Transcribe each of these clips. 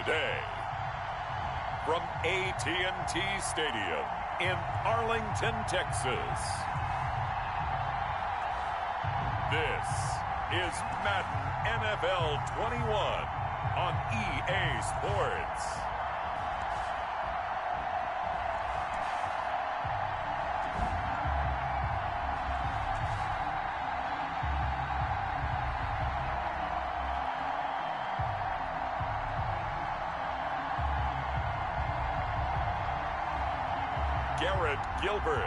today, from AT&T Stadium in Arlington, Texas, this is Madden NFL 21 on EA Sports. Garrett Gilbert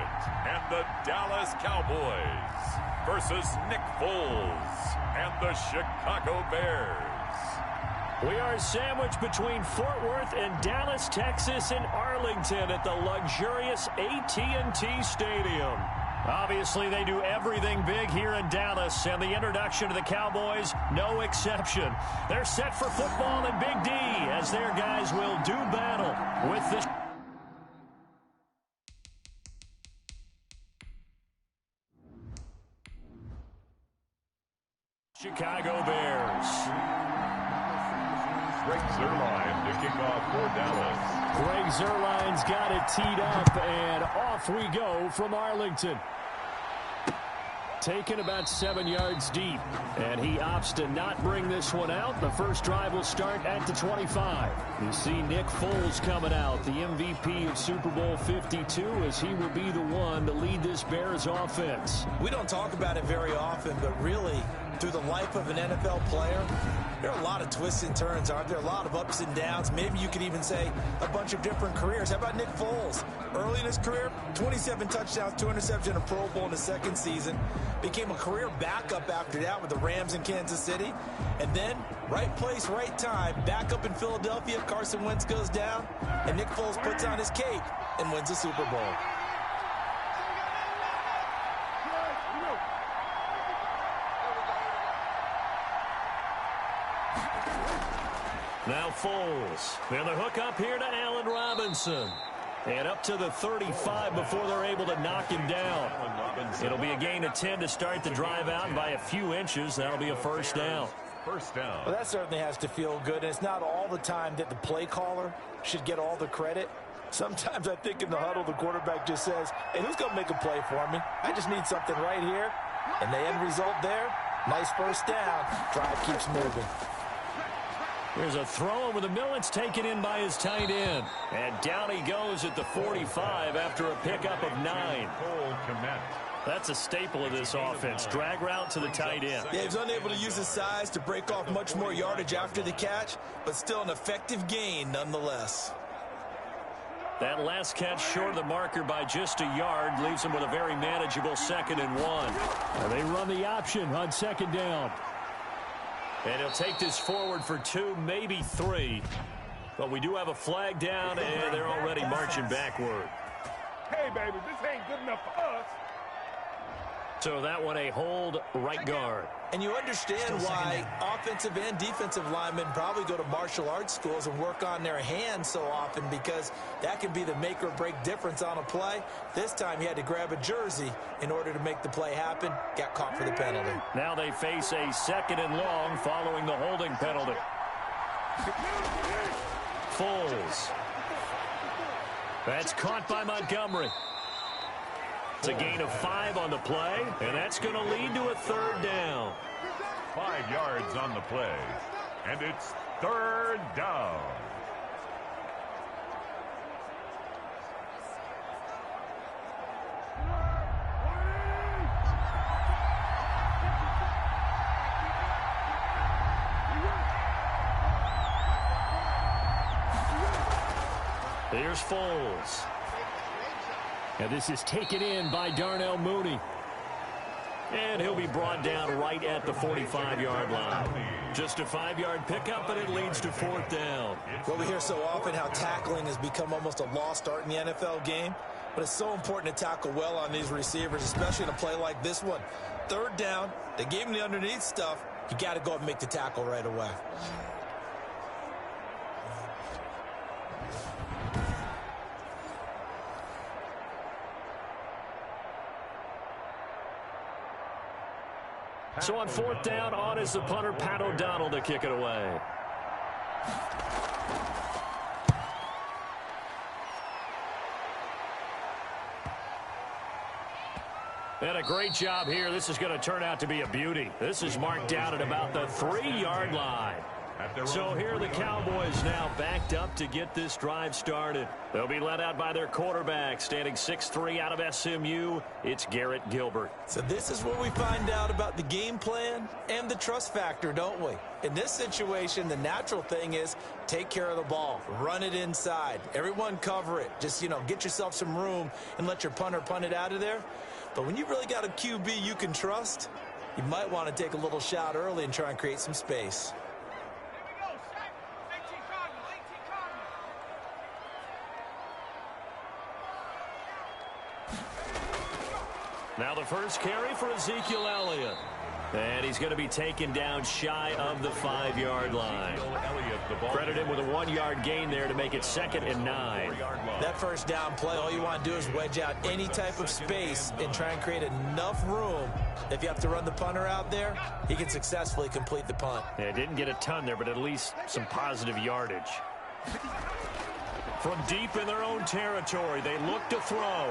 and the Dallas Cowboys versus Nick Foles and the Chicago Bears. We are sandwiched between Fort Worth and Dallas, Texas, and Arlington at the luxurious AT&T Stadium. Obviously, they do everything big here in Dallas, and the introduction to the Cowboys, no exception. They're set for football and Big D, as their guys will do battle with the Chicago Bears. Greg Zuerlein to kick off for Dallas. Greg Zuerlein's got it teed up, and off we go from Arlington. Taken about 7 yards deep, and he opts to not bring this one out. The first drive will start at the 25. You see Nick Foles coming out, the MVP of Super Bowl 52, as he will be the one to lead this Bears offense. We don't talk about it very often, but really, through the life of an NFL player, there are a lot of twists and turns, aren't there? A lot of ups and downs. Maybe you could even say a bunch of different careers. How about Nick Foles? Early in his career, 27 touchdowns, 2 interceptions, and a Pro Bowl in his second season. Became a career backup after that with the Rams in Kansas City. And then, right place, right time, back up in Philadelphia. Carson Wentz goes down, and Nick Foles puts on his cape and wins the Super Bowl. Now Foles. And the hook up here to Allen Robinson. And up to the 35 before they're able to knock him down. It'll be a gain of 10 to start the drive out, and by a few inches, that'll be a first down. First down. Well, that certainly has to feel good, and it's not all the time that the play caller should get all the credit. Sometimes I think in the huddle, the quarterback just says, hey, who's going to make a play for me? I just need something right here. And the end result there, nice first down. Drive keeps moving. There's a throw over the middle. It's taken in by his tight end. And down he goes at the 45 after a pickup of 9. That's a staple of this offense. Drag route to the tight end. Yeah, he was unable to use his size to break off much more yardage after the catch, but still an effective gain nonetheless. That last catch short of the marker by just a yard leaves him with a very manageable 2nd and 1. And they run the option on 2nd down. And he'll take this forward for 2, maybe 3. But we do have a flag down, and they're already marching backward. Hey, baby, this ain't good enough for us. So that one a hold right guard. And you understand why offensive and defensive linemen probably go to martial arts schools and work on their hands so often, because that can be the make or break difference on a play. This time he had to grab a jersey in order to make the play happen. Got caught for the penalty. Now they face a 2nd and long following the holding penalty. Foles. That's caught by Montgomery. It's a gain of 5 on the play, and that's going to lead to a 3rd down. 5 yards on the play, and it's 3rd down. Here's Foles. And this is taken in by Darnell Mooney. And he'll be brought down right at the 45-yard line. Just a 5-yard pickup, and it leads to 4th down. Well, we hear so often how tackling has become almost a lost art in the NFL game. But it's so important to tackle well on these receivers, especially in a play like this one. 3rd down, they gave him the underneath stuff. You got to go and make the tackle right away. So on 4th down, on is the punter, Pat O'Donnell, to kick it away. And a great job here. This is going to turn out to be a beauty. This is marked out at about the 3-yard line. So here are the Cowboys now backed up to get this drive started. They'll be led out by their quarterback, standing 6'3" out of SMU. It's Garrett Gilbert. So this is where we find out about the game plan and the trust factor, don't we? In this situation, the natural thing is take care of the ball, run it inside. Everyone cover it. Just, get yourself some room and let your punter punt it out of there. But when you really got a QB you can trust, you might want to take a little shot early and try and create some space. Now the first carry for Ezekiel Elliott. And he's going to be taken down shy of the 5-yard line. Credit him with a 1-yard gain there to make it 2nd and 9. That first down play, all you want to do is wedge out any type of space and try and create enough room. If you have to run the punter out there, he can successfully complete the punt. Yeah, didn't get a ton there, but at least some positive yardage. From deep in their own territory, they look to throw.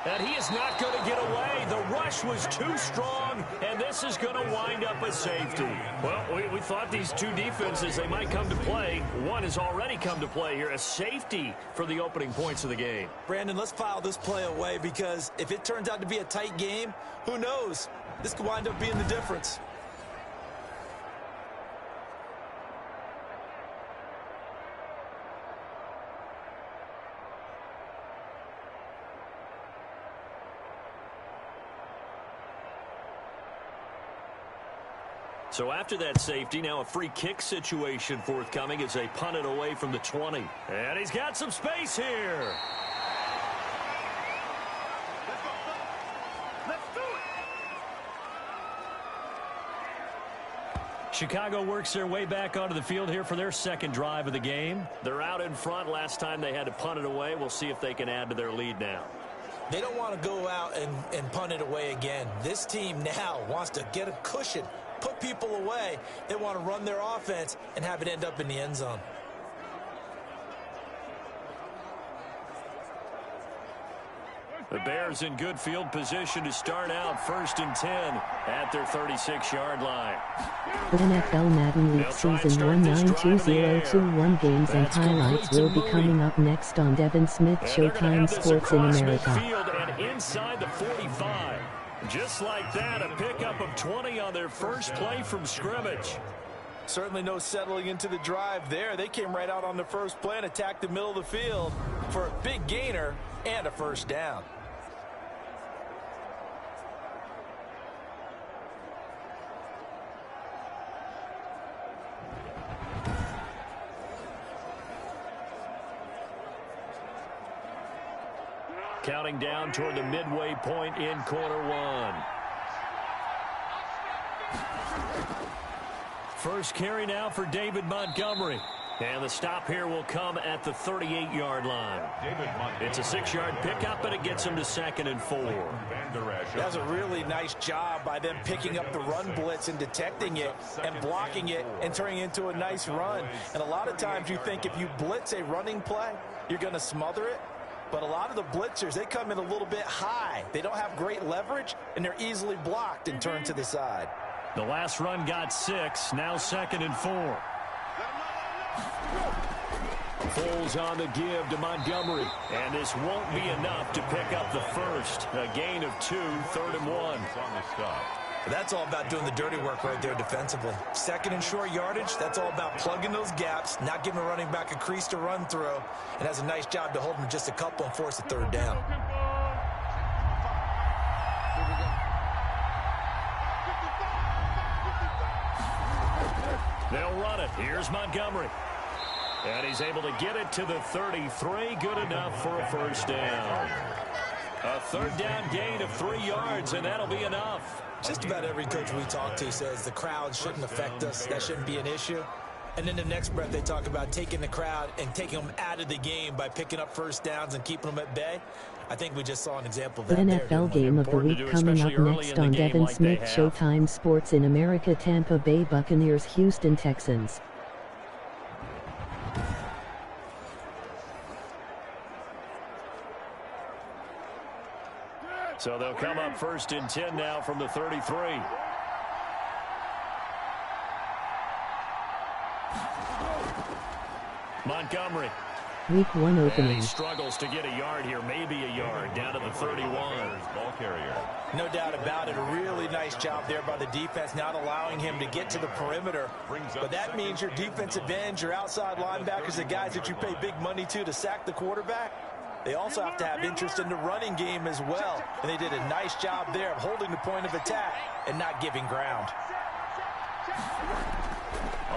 And he is not going to get away. The rush was too strong, and this is going to wind up a safety. Well, we thought these two defenses, they might come to play. One has already come to play here, a safety for the opening points of the game. Brandon, let's file this play away because if it turns out to be a tight game, who knows? This could wind up being the difference. So after that safety, now a free kick situation forthcoming as they punt it away from the 20. And he's got some space here. Let's do it. Chicago works their way back onto the field here for their second drive of the game. They're out in front. Last time they had to punt it away. We'll see if they can add to their lead now. They don't want to go out and punt it away again. This team now wants to get a cushion, put people away. They want to run their offense and have it end up in the end zone. The Bears in good field position to start out 1st and 10 at their 36-yard line. The NFL Madden League Season 192021 games and highlights will be coming up next on Devin Smith Showtime Sports in America. Field and inside the 45. Just like that, a pickup of 20 on their first play from scrimmage. Certainly no settling into the drive there. They came right out on the first play and attacked the middle of the field for a big gainer and a first down. Counting down toward the midway point in quarter one. First carry now for David Montgomery. And the stop here will come at the 38-yard line. It's a 6-yard pickup, and it gets him to 2nd and 4. That's a really nice job by them picking up the run blitz and detecting it and blocking it and turning it into a nice run. And a lot of times you think if you blitz a running play, you're going to smother it. But a lot of the blitzers, they come in a little bit high. They don't have great leverage, and they're easily blocked and turned to the side. The last run got 6, now 2nd and 4. Foles on the give to Montgomery. And this won't be enough to pick up the first. A gain of 2, 3rd and 1. That's all about doing the dirty work right there defensively. 2nd and short yardage, that's all about plugging those gaps, not giving a running back a crease to run through, and has a nice job to hold him just a couple and force a 3rd down. They'll run it. Here's Montgomery. And he's able to get it to the 33. Good enough for a first down. A 3rd down gain of 3 yards, and that'll be enough. Just about every coach we talk to says the crowd shouldn't affect us. That shouldn't be an issue. And then the next breath they talk about taking the crowd and taking them out of the game by picking up first downs and keeping them at bay. I think we just saw an example of that. The NFL game of the week coming up next on Devin Smith Showtime Sports in America. Tampa Bay Buccaneers, Houston Texans. So they'll come up 1st and 10 now from the 33. Montgomery. Week 1 And opening. he struggles to get a yard here, maybe a yard, down to the 31. Ball carrier. No doubt about it. A really nice job there by the defense, not allowing him to get to the perimeter. But that means your defensive ends, your outside linebackers, the guys that you pay big money to sack the quarterback, they also have to have interest in the running game as well. And they did a nice job there of holding the point of attack and not giving ground.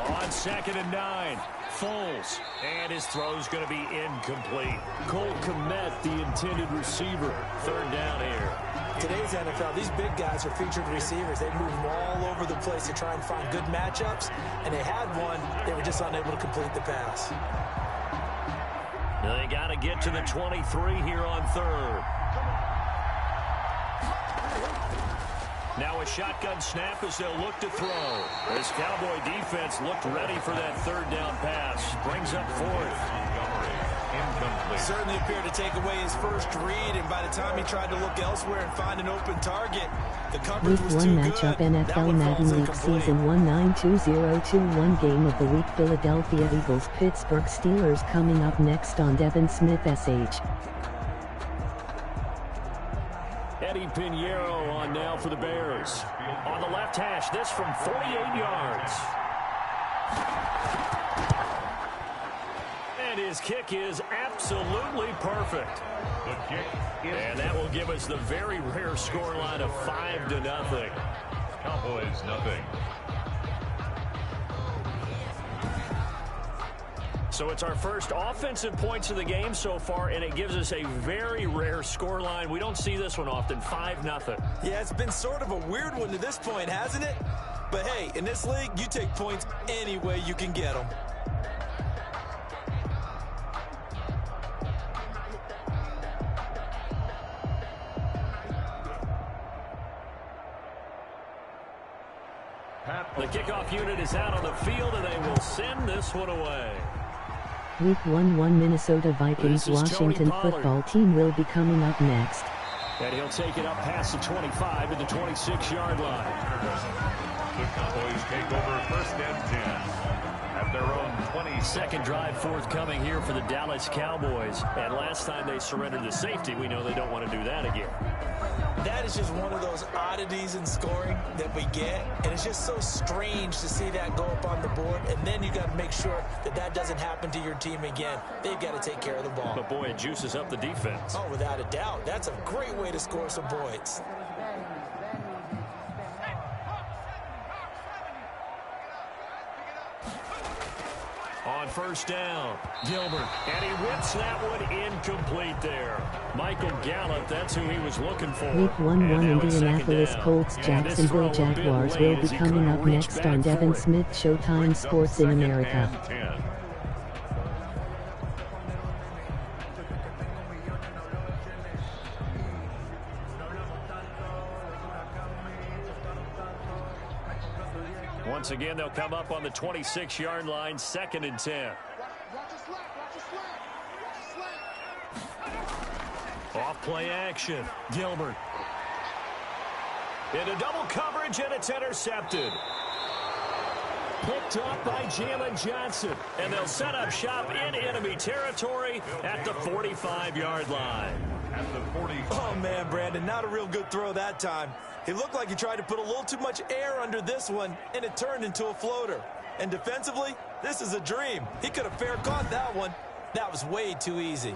On 2nd and 9. Foles, and his throw's going to be incomplete. Cole Kmet, the intended receiver. 3rd down here. Today's NFL, these big guys are featured receivers. They move all over the place to try and find good matchups, and they had one. They were just unable to complete the pass. Now they got to get to the 23 here on 3rd. Now a shotgun snap as they'll look to throw. This Cowboy defense looked ready for that 3rd down pass. Brings up 4th. Certainly appeared to take away his first read, and by the time he tried to look elsewhere and find an open target, the coverage Week was 1 too matchup good. That NFL one Madden falls Week incomplete. Season 192021 game of the week. Philadelphia Eagles Pittsburgh Steelers coming up next on Devin Smith SH. Eddie Pinheiro on now for the Bears. On the left hash, this from 48 yards. And his kick is absolutely perfect. The kick is And that will give us the very rare scoreline of 5-0. Cowboys nothing. So it's our first offensive points of the game so far, and it gives us a very rare scoreline. We don't see this one often, 5-0. Yeah, it's been sort of a weird one to this point, hasn't it? But hey, in this league, you take points any way you can get them. The kickoff unit is out on the field, and they will send this one away. Week 1 Minnesota Vikings This is Tony Washington Pollard. football team will be coming up next. And he'll take it up past the 25 to the 26-yard line. The Cowboys take over 1st and 10 at their own 20. Second drive forthcoming here for the Dallas Cowboys. And last time they surrendered the safety, we know they don't want to do that again. That is just one of those oddities in scoring that we get, and it's just so strange to see that go up on the board, and then you got to make sure that that doesn't happen to your team again. They've got to take care of the ball. But boy, it juices up the defense. Oh, without a doubt. That's a great way to score some points. On 1st down, Gilbert, and he whips that one incomplete there. Michael Gallup, that's who he was looking for. Week 1 And now it's Indianapolis 2nd down. Colts And this Jacksonville throw a bit Jaguars late will be as he coming couldn't up reach next back on Devin for it. Smith Showtime Brings up Sports in 2nd America. and 10. Once again, they'll come up on the 26-yard line, 2nd and 10. Off play action, Gilbert. Into double coverage, and it's intercepted. Picked up by Jalen Johnson. And they'll set up shop in enemy territory at the 45-yard line. At the 40. Oh, man, Brandon, not a real good throw that time. He looked like he tried to put a little too much air under this one, and it turned into a floater. And defensively, this is a dream. He could have fair caught that one. That was way too easy.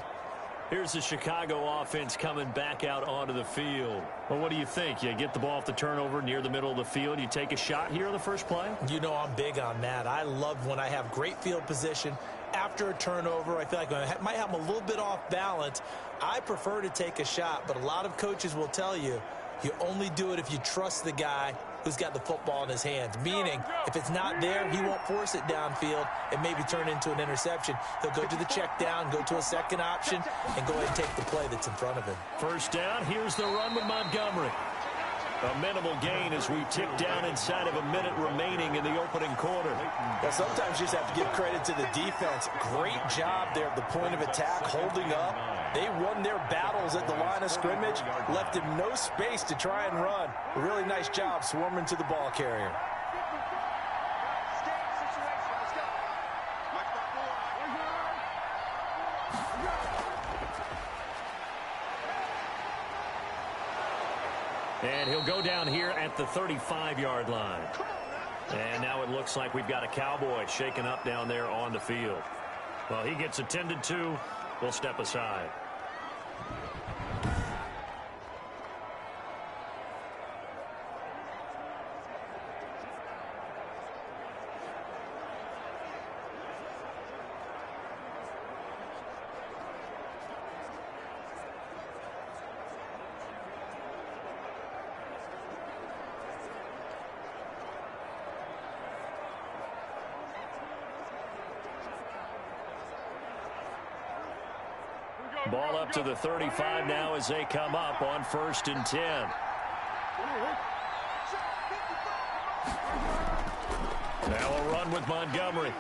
Here's the Chicago offense coming back out onto the field. Well, what do you think? You get the ball off the turnover near the middle of the field. You take a shot here on the first play? You know I'm big on that. I love when I have great field position. After a turnover, I feel like I might have them a little bit off balance. I prefer to take a shot, but a lot of coaches will tell you, you only do it if you trust the guy who's got the football in his hands. Meaning, if it's not there, he won't force it downfield and maybe turn into an interception. He'll go to the check down, go to a second option, and go ahead and take the play that's in front of him. First down, here's the run with Montgomery. A minimal gain as we tick down inside of a minute remaining in the opening quarter. Well, sometimes you just have to give credit to the defense. Great job there at the point of attack, holding up. They won their battles at the line of scrimmage, left him no space to try and run. A really nice job swarming to the ball carrier. And he'll go down here at the 35-yard line. And now it looks like we've got a Cowboy shaken up down there on the field. Well, he gets attended to. We'll step aside. Ball up to the 35 now as they come up on 1st and 10. Now a run with Montgomery.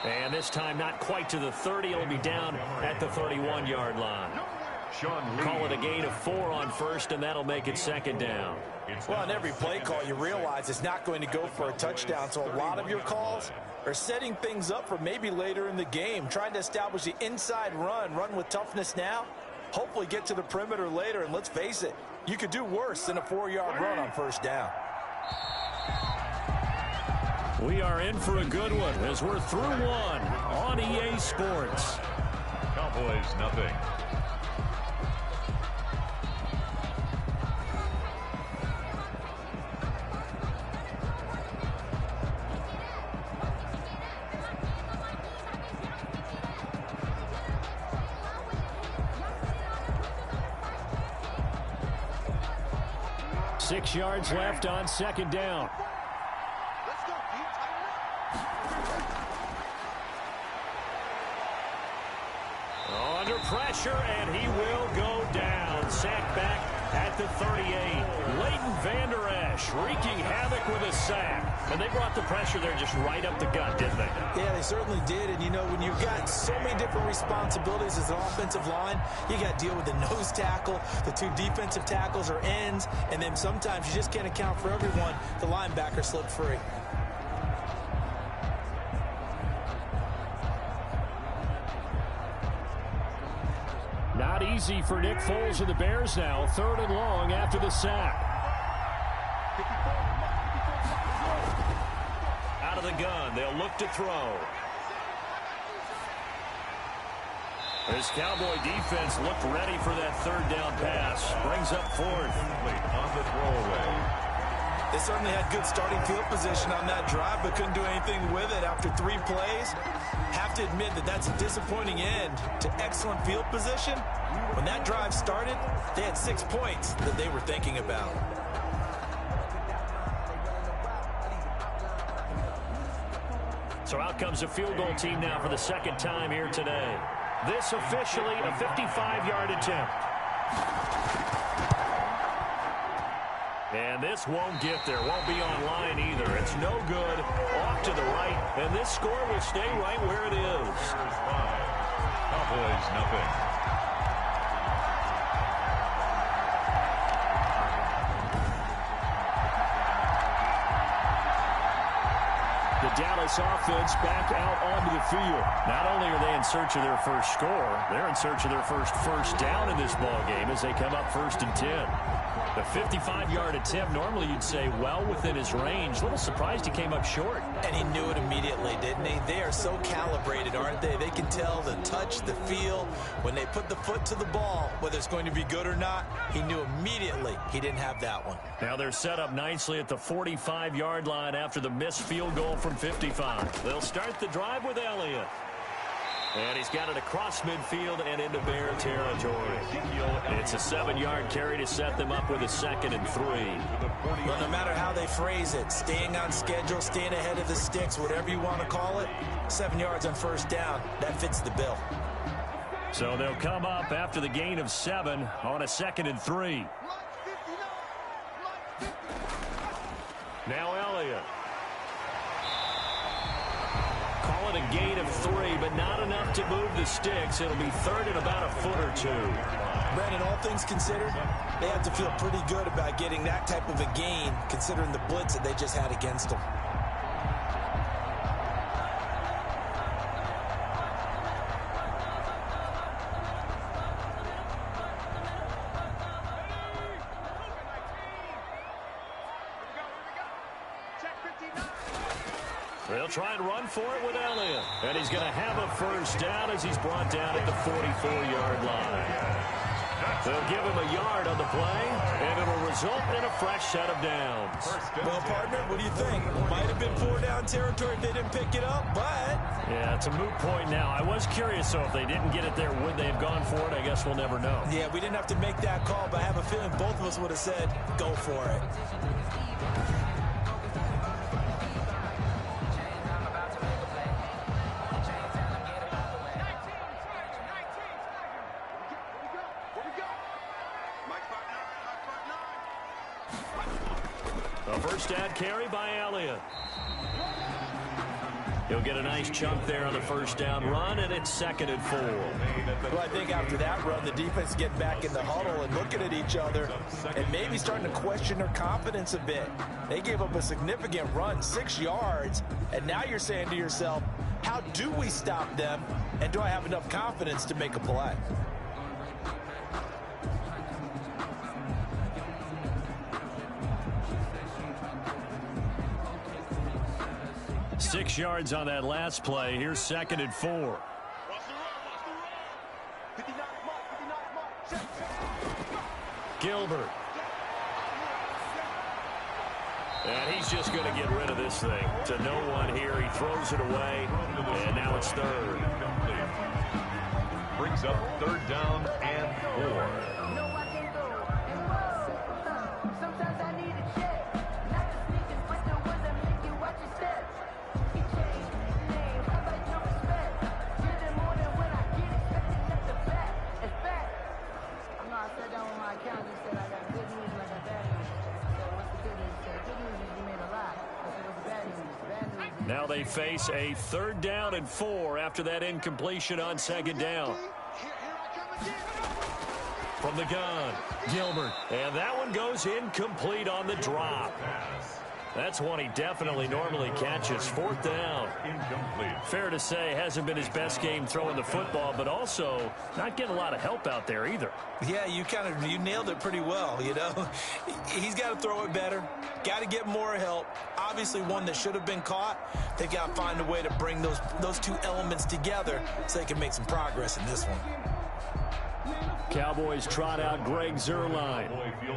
And this time not quite to the 30. It'll be down at the 31-yard line. Call it a gain of 4 on 1st, and that'll make it 2nd down. Well, on every play call, you realize it's not going to go for a touchdown, so a lot of your calls are setting things up for maybe later in the game, trying to establish the inside run with toughness now, hopefully get to the perimeter later, and let's face it, you could do worse than a 4-yard run on 1st down. We are in for a good one as we're through one on EA Sports. Cowboys, nothing. Six yards left on 2nd down. Under pressure, and he will go down. Sacked back at the 38. Leighton Vander Esch wreaking havoc with a sack. And they brought the pressure there just right up the gut, didn't they? Yeah, they certainly did. And, you know, when you've got so many different responsibilities as an offensive line, you got to deal with the nose tackle, the 2 defensive tackles or ends, and then sometimes you just can't account for everyone. The linebacker slipped free. Not easy for Nick Foles and the Bears now. 3rd and long after the sack. Out of the gun, they'll look to throw. This Cowboy defense looked ready for that 3rd down pass. Brings up 4th. On the throwaway. They certainly had good starting field position on that drive, but couldn't do anything with it after 3 plays. Have to admit that that's a disappointing end to excellent field position. When that drive started, they had 6 points that they were thinking about. So out comes a field goal team now for the 2nd time here today. This officially a 55-yard attempt. And this won't get there. Won't be on line either. It's no good. Off to the right. And this score will stay right where it is. Cowboys, nothing. The Dallas offense back out onto the field. Not only are they in search of their first score, they're in search of their first down in this ball game as they come up 1st and 10. The 55-yard attempt, normally you'd say well within his range. A little surprised he came up short. And he knew it immediately, didn't he? They are so calibrated, aren't they? They can tell the touch, the feel. When they put the foot to the ball, whether it's going to be good or not, he knew immediately he didn't have that one. Now they're set up nicely at the 45-yard line after the missed field goal from 55. They'll start the drive with Elliott. And he's got it across midfield and into Bear territory. It's a 7-yard carry to set them up with a 2nd and 3. Well, no matter how they phrase it, staying on schedule, staying ahead of the sticks, whatever you want to call it, 7 yards on 1st down, that fits the bill. So they'll come up after the gain of 7 on a 2nd and 3. Now Elliott. Call it a gain of 3, but not enough to move the sticks. It'll be third and about a foot or 2. Brandon, all things considered, they have to feel pretty good about getting that type of a gain, considering the blitz that they just had against them. They'll try and run for it with Elliott. And he's going to have a first down as he's brought down at the 44-yard line. They'll give him a yard on the play, and it'll result in a fresh set of downs. Well, partner, what do you think? Might have been 4-down territory if they didn't pick it up, but... Yeah, it's a moot point now. I was curious, so if they didn't get it there, would they have gone for it? I guess we'll never know. Yeah, we didn't have to make that call, but I have a feeling both of us would have said, go for it. A first down carry by Elliott. He'll get a nice chunk there on the first down run, and it's 2nd and 4. Well, I think after that run, the defense getting back in the huddle and looking at each other and maybe starting to question their confidence a bit. They gave up a significant run, 6 yards, and now you're saying to yourself, how do we stop them, and do I have enough confidence to make a play? 6 yards on that last play. Here's 2nd and 4. Gilbert. And he's just going to get rid of this thing. To no one here. He throws it away. And now it's 3rd. Brings up 3rd down and 4. Now they face a 3rd down and 4 after that incompletion on 2nd down. From the gun, Gilbert. And that one goes incomplete on the drop. That's one he definitely normally catches. 4th down. Incomplete. Fair to say, hasn't been his best game throwing the football, but also not getting a lot of help out there either. Yeah, you nailed it pretty well, you know. He's got to throw it better. Got to get more help. Obviously one that should have been caught. They got to find a way to bring those two elements together so they can make some progress in this one. Cowboys trot out Greg Zuerlein.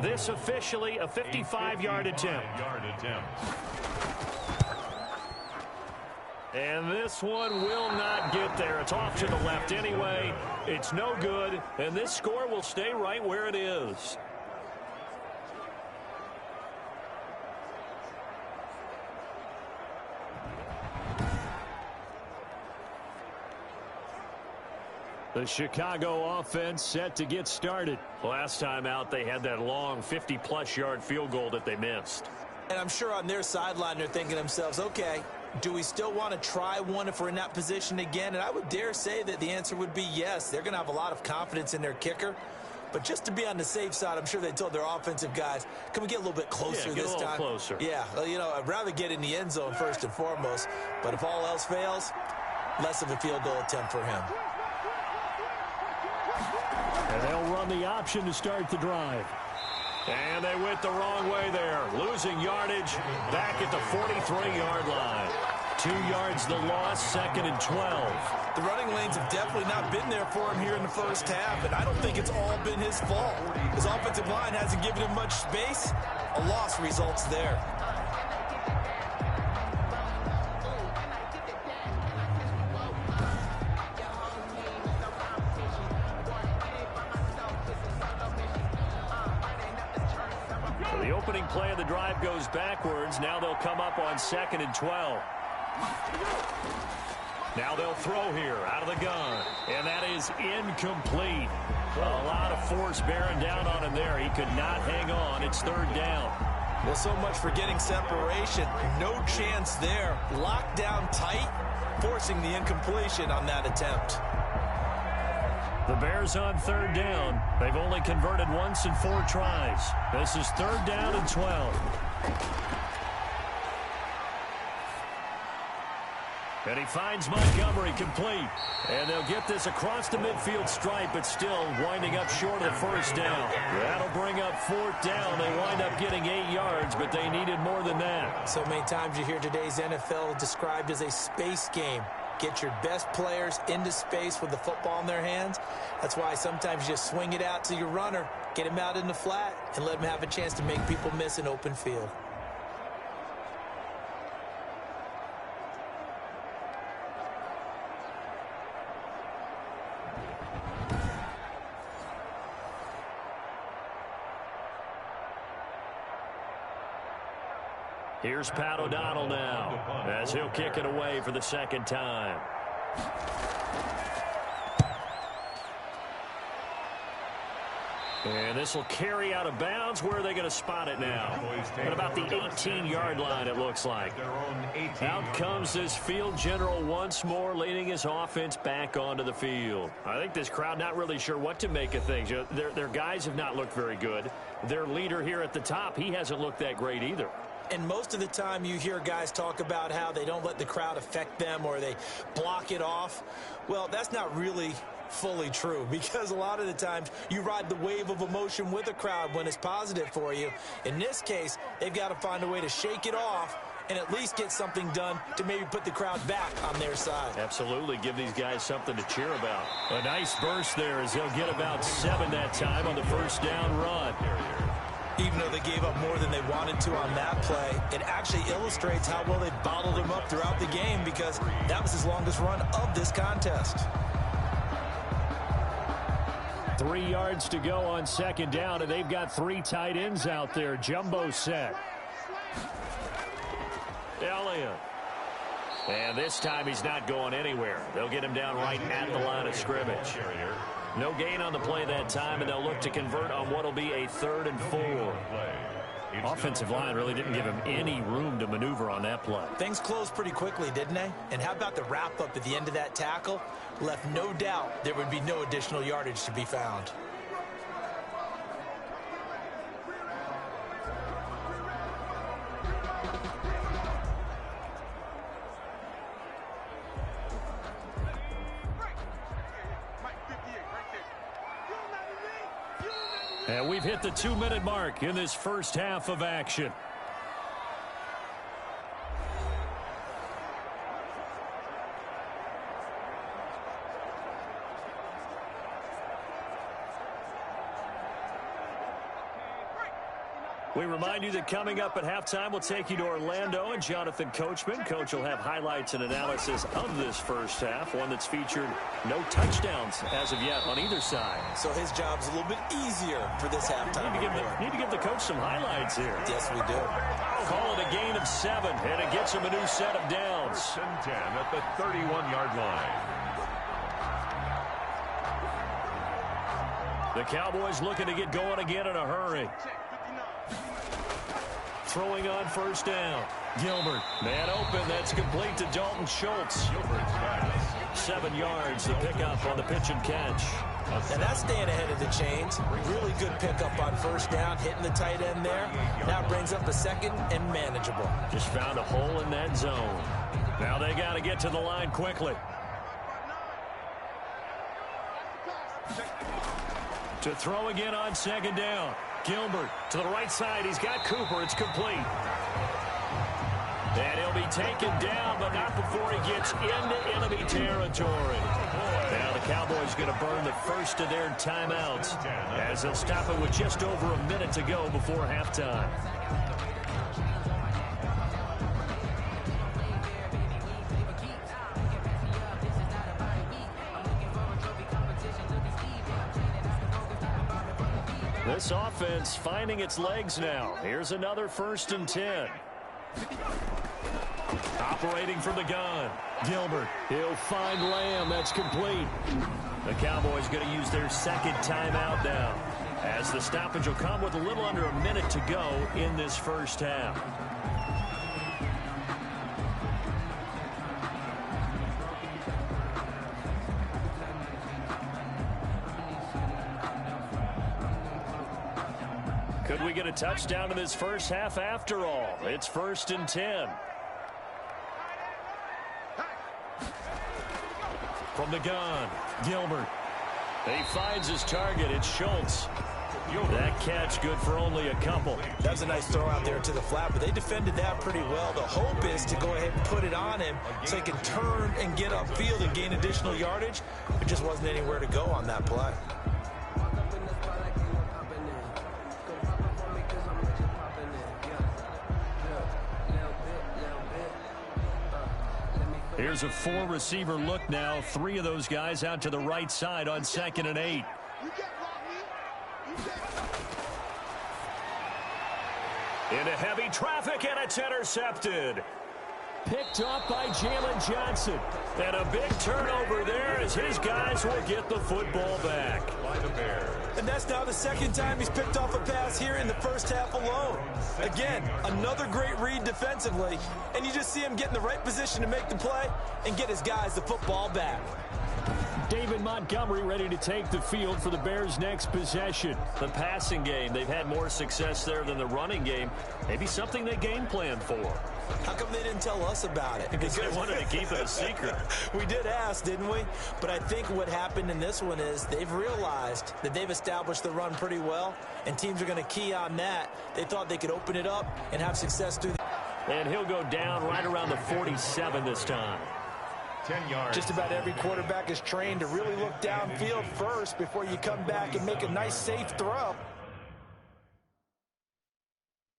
This officially a 55-yard attempt. And this one will not get there. It's off to the left anyway. It's no good, and this score will stay right where it is. The Chicago offense set to get started. Last time out, they had that long 50-plus yard field goal that they missed. And I'm sure on their sideline, they're thinking to themselves, okay, do we still want to try one if we're in that position again? And I would dare say that the answer would be yes. They're going to have a lot of confidence in their kicker. But just to be on the safe side, I'm sure they told their offensive guys, can we get a little bit closer this time? Closer. Yeah, well, you know, I'd rather get in the end zone first and foremost. But if all else fails, less of a field goal attempt for him. And they'll run the option to start the drive. And they went the wrong way there. Losing yardage back at the 43-yard line. 2 yards the loss, 2nd and 12. The running lanes have definitely not been there for him here in the first half, and I don't think it's all been his fault. His offensive line hasn't given him much space. A loss results there. The opening play of the drive goes backwards. Now they'll come up on 2nd and 12. Now they'll throw here out of the gun. And that is incomplete. A lot of force bearing down on him there. He could not hang on. It's 3rd down. Well, so much for getting separation. No chance there. Locked down tight, forcing the incompletion on that attempt. The Bears on third down. They've only converted once in 4 tries. This is third down and 12. And he finds Montgomery complete. And they'll get this across the midfield stripe, but still winding up short of the first down. That'll bring up 4th down. They wind up getting 8 yards, but they needed more than that. So many times you hear today's NFL described as a space game. Get your best players into space with the football in their hands. That's why sometimes you just swing it out to your runner, get him out in the flat, and let him have a chance to make people miss an open field. Here's Pat O'Donnell now as he'll kick it away for the second time. And this will carry out of bounds. Where are they going to spot it now? At about the 18-yard line, it looks like. Out comes this field general once more, leading his offense back onto the field. I think this crowd not really sure what to make of things. Their guys have not looked very good. Their leader here at the top, he hasn't looked that great either. And most of the time you hear guys talk about how they don't let the crowd affect them or they block it off. Well, that's not really fully true, because a lot of the times you ride the wave of emotion with a crowd when it's positive for you. In this case, they've got to find a way to shake it off and at least get something done to maybe put the crowd back on their side. Absolutely. Give these guys something to cheer about. A nice burst there as they'll get about 7 that time on the first down run. Even though they gave up more than they wanted to on that play, it actually illustrates how well they bottled him up throughout the game, because that was his longest run of this contest. 3 yards to go on second down, and they've got 3 tight ends out there. Jumbo set. Elliott. And this time he's not going anywhere. They'll get him down right at the line of scrimmage. No gain on the play that time, and they'll look to convert on what will be a 3rd and 4. Offensive line really didn't give him any room to maneuver on that play. Things closed pretty quickly, didn't they? And how about the wrap-up at the end of that tackle? Left no doubt there would be no additional yardage to be found. And we've hit the 2-minute mark in this first half of action. We remind you that coming up at halftime, we'll take you to Orlando and Jonathan Coachman. Coach will have highlights and analysis of this first half, one that's featured no touchdowns as of yet on either side. So his job's a little bit easier for this halftime. Need to give the coach some highlights here. Yes, we do. Call it a gain of 7, and it gets him a new set of downs. 1st and 10 at the 31-yard line. The Cowboys looking to get going again in a hurry. Throwing on first down. Gilbert. Man open. That's complete to Dalton Schultz. 7 yards. The pickup on the pitch and catch. And that's staying ahead of the chains. Really good pickup on first down, hitting the tight end there. Now brings up a 2nd and manageable. Just found a hole in that zone. Now they got to get to the line quickly. To throw again on 2nd down. Gilbert to the right side. He's got Cooper. It's complete. And he'll be taken down, but not before he gets into enemy territory. Now the Cowboys going to burn the first of their timeouts as they'll stop it with just over a minute to go before halftime. This offense finding its legs now. Here's another 1st and 10. Operating from the gun. Gilbert. He'll find Lamb. That's complete. The Cowboys going to use their 2nd timeout now. as the stoppage will come with a little under a minute to go in this first half. Could we get a touchdown in this first half after all? It's 1st and 10. From the gun, Gilbert. He finds his target. It's Schultz. That catch good for only a couple. That was a nice throw out there to the flat, but they defended that pretty well. The hope is to go ahead and put it on him so he can turn and get upfield and gain additional yardage. There just wasn't anywhere to go on that play. Here's a 4-receiver look now. 3 of those guys out to the right side on 2nd and 8. Into heavy traffic, and it's intercepted. Picked off by Jalen Johnson. And a big turnover there as his guys will get the football back. By the Bears. And that's now the 2nd time he's picked off a pass here in the first half alone. Again, another great read defensively, and you just see him get in the right position to make the play and get his guys the football back. David Montgomery ready to take the field for the Bears' next possession. The passing game, they've had more success there than the running game. Maybe something they game planned for. How come they didn't tell us about it? Because they wanted to keep it a secret. We did ask, didn't we? But I think what happened in this one is they've realized that they've established the run pretty well, and teams are going to key on that. They thought they could open it up and have success through the... And he'll go down right around the 47 this time. 10 yards. Just about every quarterback is trained to really look downfield first before you come back and make a nice, safe throw.